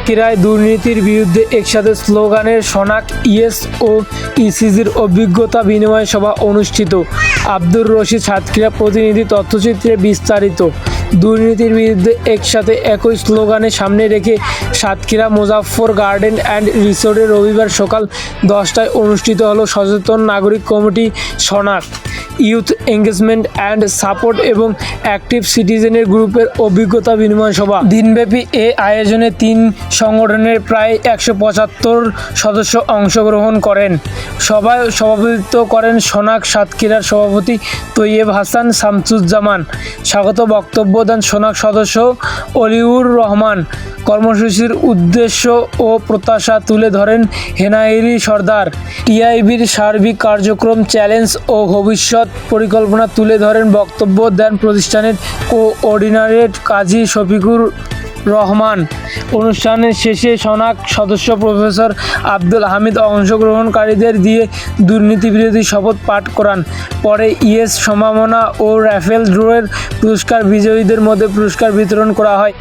সাতক্ষীরায় দুর্নীতির বিরুদ্ধে একসাথে স্লোগানের শনাক ইয়েস ও ইসিজির অভিজ্ঞতা বিনিময় সভা অনুষ্ঠিত। আব্দুর রশিদ, সাতক্ষীরা প্রতিনিধি। তথ্যচিত্রে বিস্তারিত। দুর্নীতির বিরুদ্ধে একসাথে একই স্লোগানে সামনে রেখে সাতক্ষীরা মুজাফফর গার্ডেন অ্যান্ড রিসোর্টে রবিবার সকাল 10টায় অনুষ্ঠিত হলো সচেতন নাগরিক কমিটি শনাক, ইউথ এঙ্গেজমেন্ট অ্যান্ড সাপোর্ট এবং অ্যাক্টিভ সিটিজেনের গ্রুপের অভিজ্ঞতা বিনিময় সভা। দিনব্যাপী এ আয়োজনে 3 সংগঠনের প্রায় 175 সদস্য অংশগ্রহণ করেন। সভায় সভাপতিত্ব করেন শনাক সাতক্ষীরার সভাপতি তৈয়েব হাসান শামসুজ্জামান। স্বাগত বক্তব্য দেন শনাক সদস্য অলিউর রহমান। কর্মসূচির উদ্দেশ্য ও প্রত্যাশা তুলে ধরেন হেনাইরি সর্দার। টিআইবির সার্বিক কার্যক্রম, চ্যালেঞ্জ ও ভবিষ্যৎ পরিকল্পনা তুলে ধরেন। বক্তব্য দেন প্রতিষ্ঠানের কোঅর্ডিনেটর কাজী শফিকুর রহমান। অনুষ্ঠানের শেষে শনাক সদস্য প্রফেসর আব্দুল হামিদ অংশগ্রহণকারীদের দিয়ে দুর্নীতিবিরোধী শপথ পাঠ করান। পরে ইয়েস সম্মাননা ও র্যাফেল ড্রয়ের পুরস্কার বিজয়ীদের মধ্যে পুরস্কার বিতরণ করা হয়।